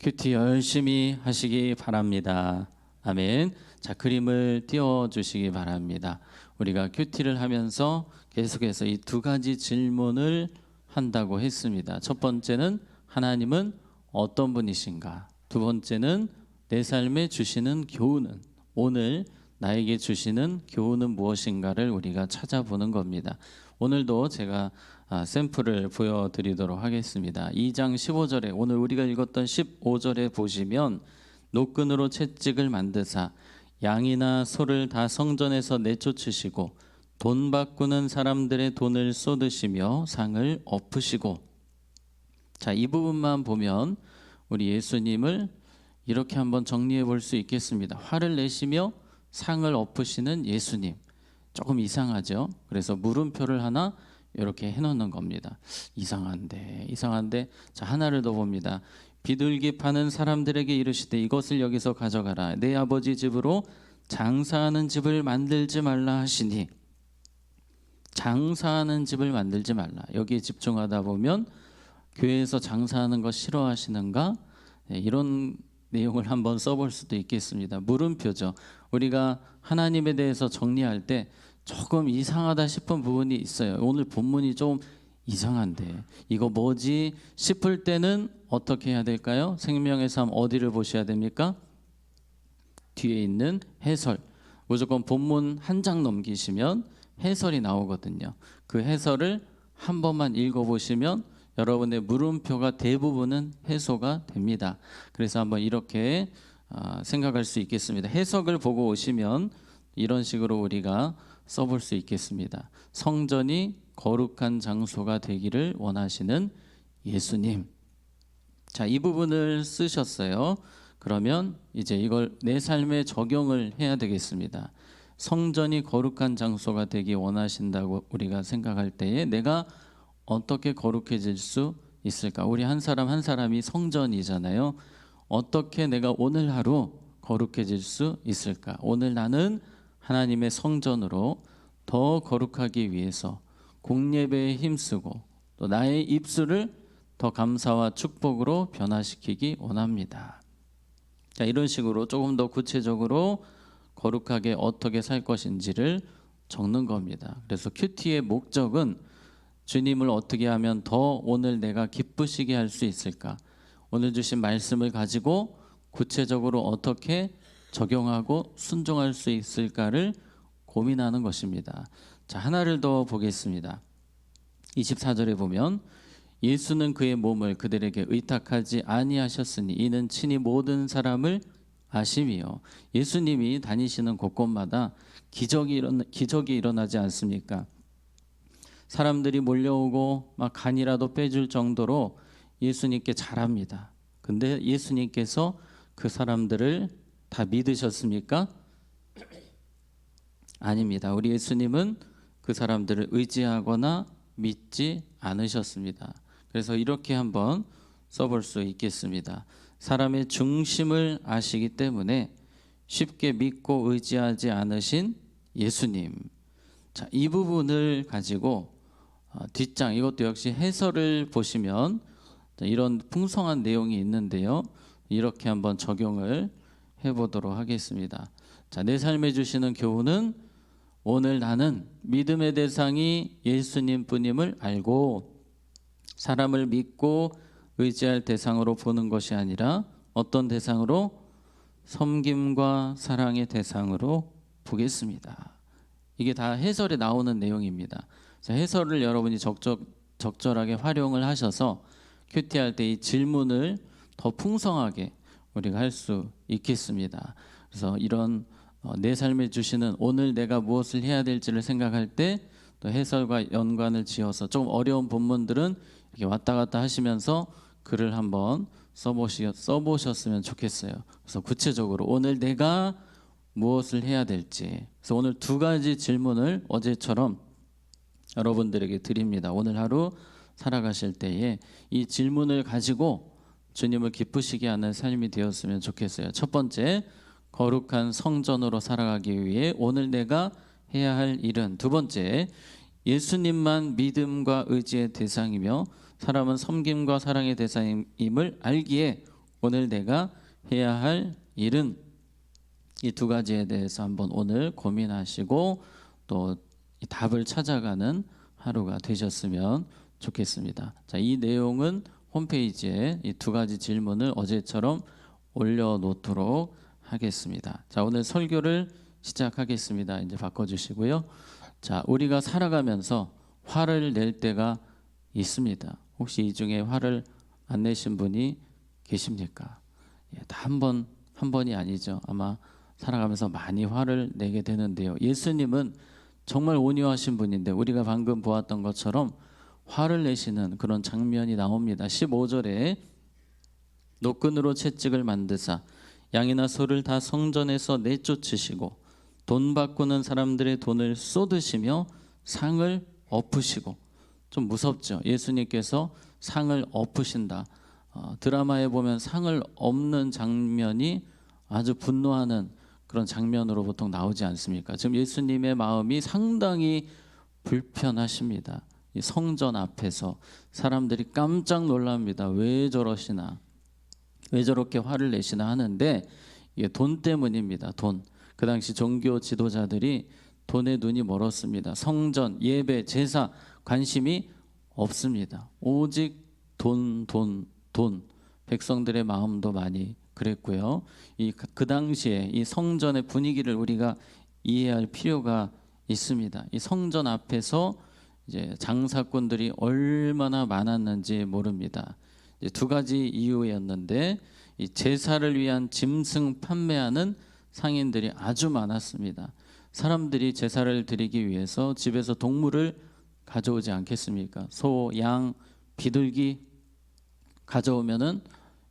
큐티 열심히 하시기 바랍니다. 아멘. 자, 그림을 띄워 주시기 바랍니다. 우리가 큐티를 하면서 계속해서 이 두 가지 질문을 한다고 했습니다. 첫 번째는 하나님은 어떤 분이신가? 두 번째는 내 삶에 주시는 교훈은, 오늘 나에게 주시는 교훈은 무엇인가를 우리가 찾아보는 겁니다. 오늘도 제가 샘플을 보여드리도록 하겠습니다. 2장 15절에 오늘 우리가 읽었던 15절에 보시면 노끈으로 채찍을 만드사 양이나 소를 다 성전에서 내쫓으시고 돈 바꾸는 사람들의 돈을 쏟으시며 상을 엎으시고, 자, 이 부분만 보면 우리 예수님을 이렇게 한번 정리해 볼 수 있겠습니다. 화를 내시며 상을 엎으시는 예수님, 조금 이상하죠. 그래서 물음표를 하나 이렇게 해놓는 겁니다. 이상한데. 자, 하나를 더 봅니다. 비둘기 파는 사람들에게 이르시되 이것을 여기서 가져가라. 내 아버지 집으로 장사하는 집을 만들지 말라 하시니, 장사하는 집을 만들지 말라. 여기에 집중하다 보면 교회에서 장사하는 거 싫어하시는가? 이런 내용을 한번 써볼 수도 있겠습니다. 물음표죠. 우리가 하나님에 대해서 정리할 때 조금 이상하다 싶은 부분이 있어요. 오늘 본문이 좀 이상한데 이거 뭐지 싶을 때는 어떻게 해야 될까요? 생명의 삶 어디를 보셔야 됩니까? 뒤에 있는 해설. 무조건 본문 한 장 넘기시면 해설이 나오거든요. 그 해설을 한 번만 읽어보시면 여러분의 물음표가 대부분은 해소가 됩니다. 그래서 한번 이렇게 생각할 수 있겠습니다. 해석을 보고 오시면 이런 식으로 우리가 써볼 수 있겠습니다. 성전이 거룩한 장소가 되기를 원하시는 예수님. 자, 이 부분을 쓰셨어요. 그러면 이제 이걸 내 삶에 적용을 해야 되겠습니다. 성전이 거룩한 장소가 되기 원하신다고 우리가 생각할 때에 내가 어떻게 거룩해질 수 있을까? 우리 한 사람 한 사람이 성전이잖아요. 어떻게 내가 오늘 하루 거룩해질 수 있을까? 오늘 나는 하나님의 성전으로 더 거룩하기 위해서 공예배에 힘쓰고 또 나의 입술을 더 감사와 축복으로 변화시키기 원합니다. 자, 이런 식으로 조금 더 구체적으로 거룩하게 어떻게 살 것인지를 적는 겁니다. 그래서 큐티의 목적은 주님을 어떻게 하면 더 오늘 내가 기쁘시게 할 수 있을까? 오늘 주신 말씀을 가지고 구체적으로 어떻게 적용하고 순종할 수 있을까를 고민하는 것입니다. 자, 하나를 더 보겠습니다. 24절에 보면 예수는 그의 몸을 그들에게 의탁하지 아니하셨으니 이는 친히 모든 사람을 아심이요. 예수님이 다니시는 곳곳마다 기적이 일어나지 않습니까? 사람들이 몰려오고 막 간이라도 빼줄 정도로 예수님께 잘합니다. 근데 예수님께서 그 사람들을 다 믿으셨습니까? 아닙니다. 우리 예수님은 그 사람들을 의지하거나 믿지 않으셨습니다. 그래서 이렇게 한번 써볼 수 있겠습니다. 사람의 중심을 아시기 때문에 쉽게 믿고 의지하지 않으신 예수님. 자, 이 부분을 가지고 뒷장, 이것도 역시 해설을 보시면 이런 풍성한 내용이 있는데요. 이렇게 한번 적용을 해보도록 하겠습니다. 자, 내 삶에 주시는 교훈은 오늘 나는 믿음의 대상이 예수님 뿐임을 알고 사람을 믿고 의지할 대상으로 보는 것이 아니라 어떤 대상으로? 섬김과 사랑의 대상으로 보겠습니다. 이게 다 해설에 나오는 내용입니다. 해설을 여러분이 적절하게 활용을 하셔서 큐티할 때 이 질문을 더 풍성하게 우리가 할 수 있겠습니다. 그래서 이런 내 삶에 주시는 오늘 내가 무엇을 해야 될지를 생각할 때 또 해설과 연관을 지어서 좀 어려운 본문들은 이렇게 왔다 갔다 하시면서 글을 한번 써보셨으면 좋겠어요. 그래서 구체적으로 오늘 내가 무엇을 해야 될지, 그래서 오늘 두 가지 질문을 어제처럼 여러분들에게 드립니다. 오늘 하루 살아가실 때에 이 질문을 가지고 주님을 기쁘시게 하는 삶이 되었으면 좋겠어요. 첫 번째, 거룩한 성전으로 살아가기 위해 오늘 내가 해야 할 일은. 두 번째, 예수님만 믿음과 의지의 대상이며 사람은 섬김과 사랑의 대상임을 알기에 오늘 내가 해야 할 일은 이 두 가지에 대해서 한번 오늘 고민하시고 또 이 답을 찾아가는 하루가 되셨으면 좋겠습니다. 자, 이 내용은 홈페이지에 이 두 가지 질문을 어제처럼 올려놓도록 하겠습니다. 자, 오늘 설교를 시작하겠습니다. 이제 바꿔주시고요. 자, 우리가 살아가면서 화를 낼 때가 있습니다. 혹시 이 중에 화를 안 내신 분이 계십니까? 다 한 번이 아니죠. 아마 살아가면서 많이 화를 내게 되는데요. 예수님은 정말 온유하신 분인데 우리가 방금 보았던 것처럼 화를 내시는 그런 장면이 나옵니다. 15절에 노끈으로 채찍을 만드사 양이나 소를 다 성전에서 내쫓으시고 돈 바꾸는 사람들의 돈을 쏟으시며 상을 엎으시고, 좀 무섭죠. 예수님께서 상을 엎으신다. 드라마에 보면 상을 엎는 장면이 아주 분노하는 그런 장면으로 보통 나오지 않습니까? 지금 예수님의 마음이 상당히 불편하십니다. 이 성전 앞에서 사람들이 깜짝 놀랍니다. 왜 저러시나, 왜 저렇게 화를 내시나 하는데 이게 돈 때문입니다. 돈. 그 당시 종교 지도자들이 돈에 눈이 멀었습니다. 성전, 예배, 제사 관심이 없습니다. 오직 돈. 백성들의 마음도 많이 그랬고요. 그 당시에 이 성전의 분위기를 우리가 이해할 필요가 있습니다. 이 성전 앞에서 이제 장사꾼들이 얼마나 많았는지 모릅니다. 이제 두 가지 이유였는데, 이 제사를 위한 짐승 판매하는 상인들이 아주 많았습니다. 사람들이 제사를 드리기 위해서 집에서 동물을 가져오지 않겠습니까? 소, 양, 비둘기 가져오면은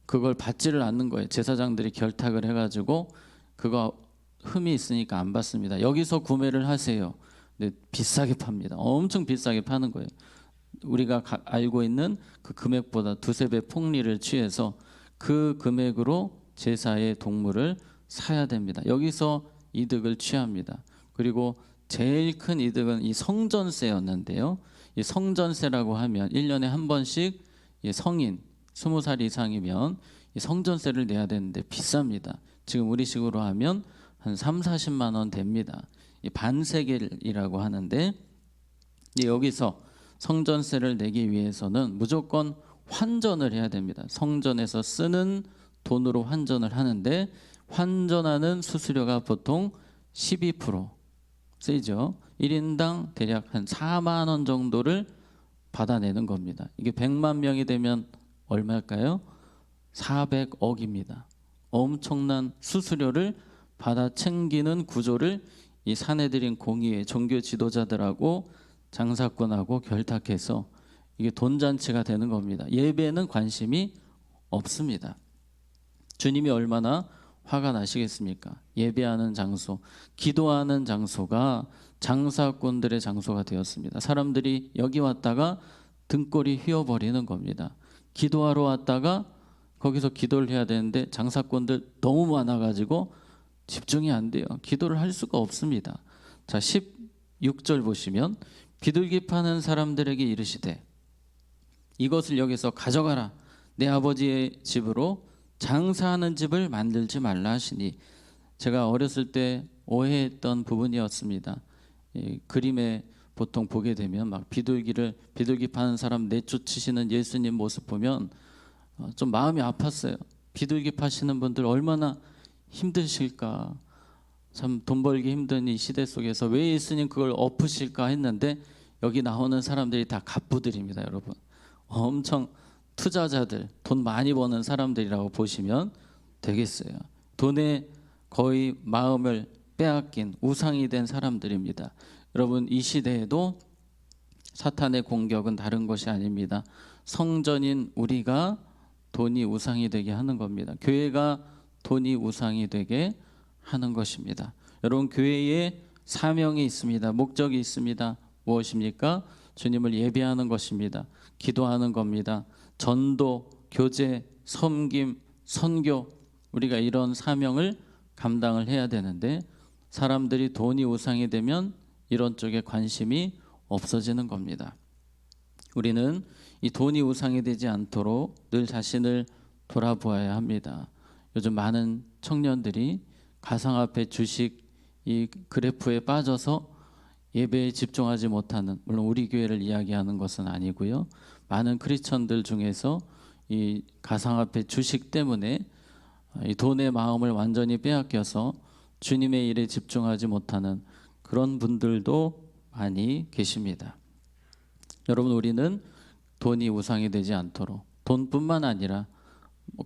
그걸 받지를 않는 거예요. 제사장들이 결탁을 해가지고 그거 흠이 있으니까 안 받습니다. 여기서 구매를 하세요. 근데 비싸게 팝니다. 엄청 비싸게 파는 거예요. 우리가 알고 있는 그 금액보다 두세 배 폭리를 취해서 그 금액으로 제사의 동물을 사야 됩니다. 여기서 이득을 취합니다. 그리고 제일 큰 이득은 이 성전세였는데요. 이 성전세라고 하면 1년에 한 번씩 이 성인 20살 이상이면 이 성전세를 내야 되는데 비쌉니다. 지금 우리식으로 하면 한 3-40만 원 됩니다. 이 반세겔이라고 하는데, 여기서 성전세를 내기 위해서는 무조건 환전을 해야 됩니다. 성전에서 쓰는 돈으로 환전을 하는데 환전하는 수수료가 보통 12% 세죠. 1인당 대략 한 4만 원 정도를 받아내는 겁니다. 이게 100만 명이 되면 얼마일까요? 400억입니다. 엄청난 수수료를 받아 챙기는 구조를 이 사내들인 공의회 종교 지도자들하고 장사꾼하고 결탁해서 이게 돈잔치가 되는 겁니다. 예배는 관심이 없습니다. 주님이 얼마나 화가 나시겠습니까? 예배하는 장소, 기도하는 장소가 장사꾼들의 장소가 되었습니다. 사람들이 여기 왔다가 등골이 휘어버리는 겁니다. 기도하러 왔다가 거기서 기도를 해야 되는데 장사꾼들 너무 많아가지고 집중이 안 돼요. 기도를 할 수가 없습니다. 자, 16절 보시면 비둘기 파는 사람들에게 이르시되 이것을 여기서 가져가라. 내 아버지의 집으로 장사하는 집을 만들지 말라 하시니, 제가 어렸을 때 오해했던 부분이었습니다. 그림에 보통 보게 되면 막 비둘기 파는 사람 내쫓으시는 예수님 모습 보면 좀 마음이 아팠어요. 비둘기 파시는 분들 얼마나 힘드실까. 참 돈 벌기 힘든 이 시대 속에서 왜 예수님 그걸 엎으실까 했는데, 여기 나오는 사람들이 다 갑부들입니다. 여러분, 엄청 투자자들, 돈 많이 버는 사람들이라고 보시면 되겠어요. 돈에 거의 마음을 빼앗긴 우상이 된 사람들입니다. 여러분, 이 시대에도 사탄의 공격은 다른 것이 아닙니다. 성전인 우리가 돈이 우상이 되게 하는 겁니다. 교회가 돈이 우상이 되게 하는 것입니다. 여러분, 교회에 사명이 있습니다. 목적이 있습니다. 무엇입니까? 주님을 예배하는 것입니다. 기도하는 겁니다. 전도, 교제, 섬김, 선교, 우리가 이런 사명을 감당을 해야 되는데 사람들이 돈이 우상이 되면 이런 쪽에 관심이 없어지는 겁니다. 우리는 이 돈이 우상이 되지 않도록 늘 자신을 돌아보아야 합니다. 요즘 많은 청년들이 가상화폐 주식 이 그래프에 빠져서 예배에 집중하지 못하는, 물론 우리 교회를 이야기하는 것은 아니고요. 많은 크리스천들 중에서 이 가상화폐 주식 때문에 이 돈의 마음을 완전히 빼앗겨서 주님의 일에 집중하지 못하는 그런 분들도 많이 계십니다. 여러분, 우리는 돈이 우상이 되지 않도록, 돈뿐만 아니라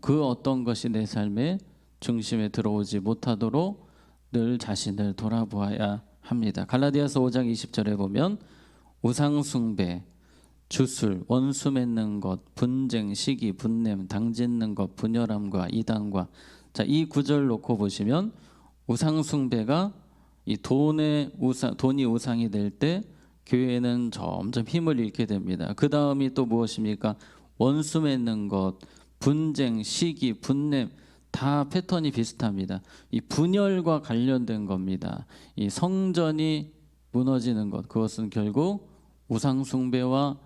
그 어떤 것이 내 삶의 중심에 들어오지 못하도록 늘 자신을 돌아보아야 합니다. 갈라디아서 5장 20절에 보면 우상 숭배, 주술, 원수 맺는 것, 분쟁, 시기, 분냄, 당짓는 것, 분열함과 이단과, 자, 이 구절 놓고 보시면 우상 숭배가 이 돈이 우상이 될 때 교회는 점점 힘을 잃게 됩니다. 그 다음이 또 무엇입니까? 원수 맺는 것, 분쟁, 시기, 분냄, 다 패턴이 비슷합니다. 이 분열과 관련된 겁니다. 이 성전이 무너지는 것, 그것은 결국 우상 숭배와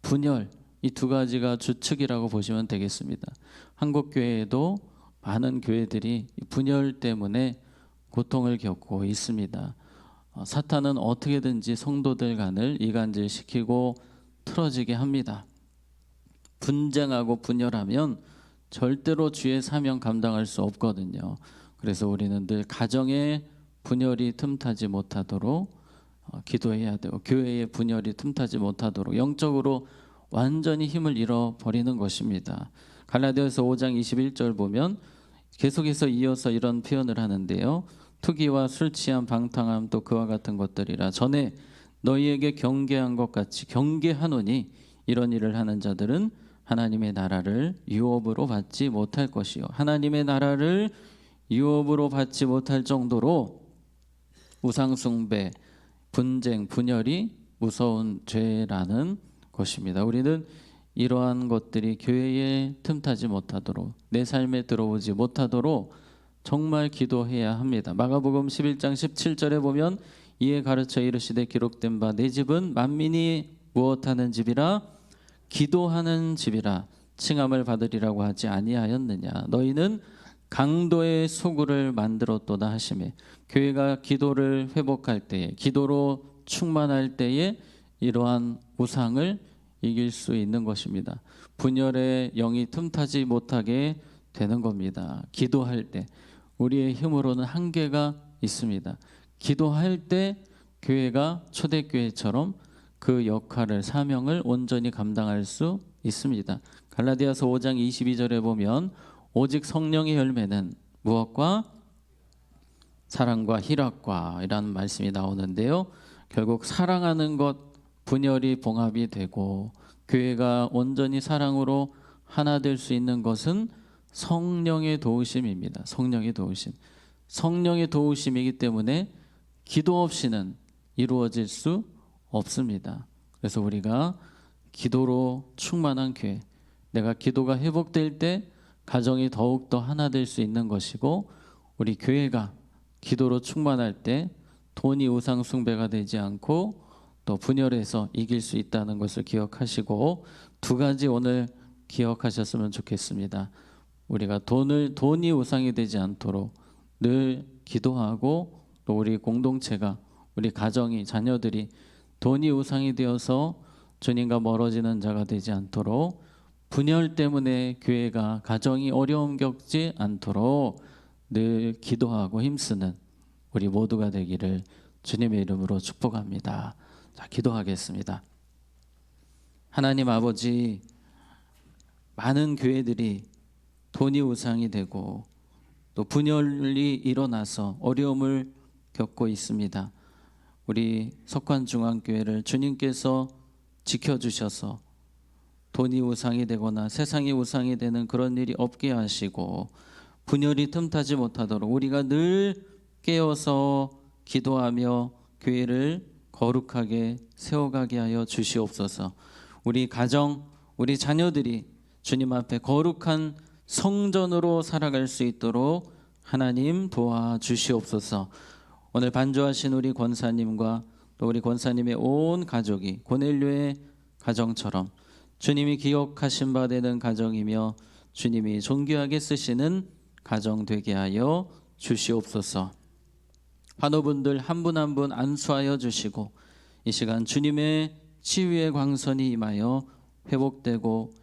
분열, 이 두 가지가 주축이라고 보시면 되겠습니다. 한국 교회에도 많은 교회들이 분열 때문에 고통을 겪고 있습니다. 사탄은 어떻게든지 성도들 간을 이간질시키고 틀어지게 합니다. 분쟁하고 분열하면 절대로 주의 사명 감당할 수 없거든요. 그래서 우리는 늘 가정의 분열이 틈타지 못하도록 기도해야 되고, 교회의 분열이 틈타지 못하도록 영적으로 완전히 힘을 잃어버리는 것입니다. 갈라디아서 5장 21절 보면 계속해서 이어서 이런 표현을 하는데요. 투기와 술 취함, 방탕함, 또 그와 같은 것들이라 전에 너희에게 경계한 것 같이 경계하노니 이런 일을 하는 자들은 하나님의 나라를 유업으로 받지 못할 것이요. 하나님의 나라를 유업으로 받지 못할 정도로 우상 숭배, 분쟁, 분열이 무서운 죄라는 것입니다. 우리는 이러한 것들이 교회에 틈타지 못하도록, 내 삶에 들어오지 못하도록 정말 기도해야 합니다. 마가복음 11장 17절에 보면 이에 가르쳐 이르시되 기록된 바 내 집은 만민이 무엇하는 집이라? 기도하는 집이라 칭함을 받으리라고 하지 아니하였느냐. 너희는 강도의 소굴을 만들었도다 하시매, 교회가 기도를 회복할 때에, 기도로 충만할 때에 이러한 우상을 이길 수 있는 것입니다. 분열의 영이 틈타지 못하게 되는 겁니다. 기도할 때 우리의 힘으로는 한계가 있습니다. 기도할 때 교회가 초대교회처럼 그 역할을, 사명을 온전히 감당할 수 있습니다. 갈라디아서 5장 22절에 보면 오직 성령의 열매는 무엇과? 사랑과 희락과 이라는 말씀이 나오는데요. 결국 사랑하는 것, 분열이 봉합이 되고 교회가 온전히 사랑으로 하나 될 수 있는 것은 성령의 도우심입니다. 성령의 도우심. 성령의 도우심이기 때문에 기도 없이는 이루어질 수 없습니다. 그래서 우리가 기도로 충만한 교회, 내가 기도가 회복될 때 가정이 더욱더 하나 될 수 있는 것이고, 우리 교회가 기도로 충만할 때 돈이 우상 숭배가 되지 않고 또 분열해서 이길 수 있다는 것을 기억하시고, 두 가지 오늘 기억하셨으면 좋겠습니다. 우리가 돈이 우상이 되지 않도록 늘 기도하고, 또 우리 공동체가, 우리 가정이, 자녀들이 돈이 우상이 되어서 주님과 멀어지는 자가 되지 않도록, 분열 때문에 교회가, 가정이 어려움 겪지 않도록 늘 기도하고 힘쓰는 우리 모두가 되기를 주님의 이름으로 축복합니다. 자, 기도하겠습니다. 하나님 아버지, 많은 교회들이 돈이 우상이 되고 또 분열이 일어나서 어려움을 겪고 있습니다. 우리 석관중앙교회를 주님께서 지켜주셔서 돈이 우상이 되거나 세상이 우상이 되는 그런 일이 없게 하시고, 분열이 틈타지 못하도록 우리가 늘 깨어서 기도하며 교회를 거룩하게 세워가게 하여 주시옵소서. 우리 가정, 우리 자녀들이 주님 앞에 거룩한 성전으로 살아갈 수 있도록 하나님 도와주시옵소서. 오늘 반주하신 우리 권사님과 또 우리 권사님의 온 가족이 고넬료의 가정처럼 주님이 기억하신 바 되는 가정이며 주님이 존귀하게 쓰시는 가정 되게 하여 주시옵소서. 환우분들 한 분 한 분 안수하여 주시고 이 시간 주님의 치유의 광선이 임하여 회복되고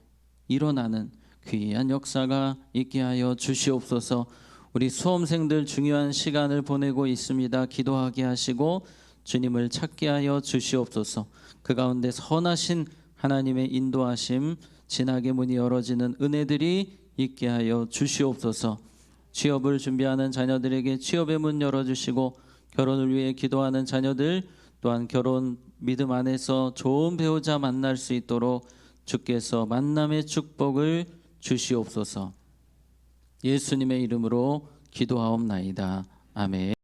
일어나는 귀한 역사가 있게 하여 주시옵소서. 우리 수험생들 중요한 시간을 보내고 있습니다. 기도하게 하시고 주님을 찾게 하여 주시옵소서. 그 가운데 선하신 하나님의 인도하심, 진학의 문이 열어지는 은혜들이 있게 하여 주시옵소서. 취업을 준비하는 자녀들에게 취업의 문 열어주시고 결혼을 위해 기도하는 자녀들 또한 결혼 믿음 안에서 좋은 배우자 만날 수 있도록 주께서 만남의 축복을 주시옵소서. 예수님의 이름으로 기도하옵나이다. 아멘.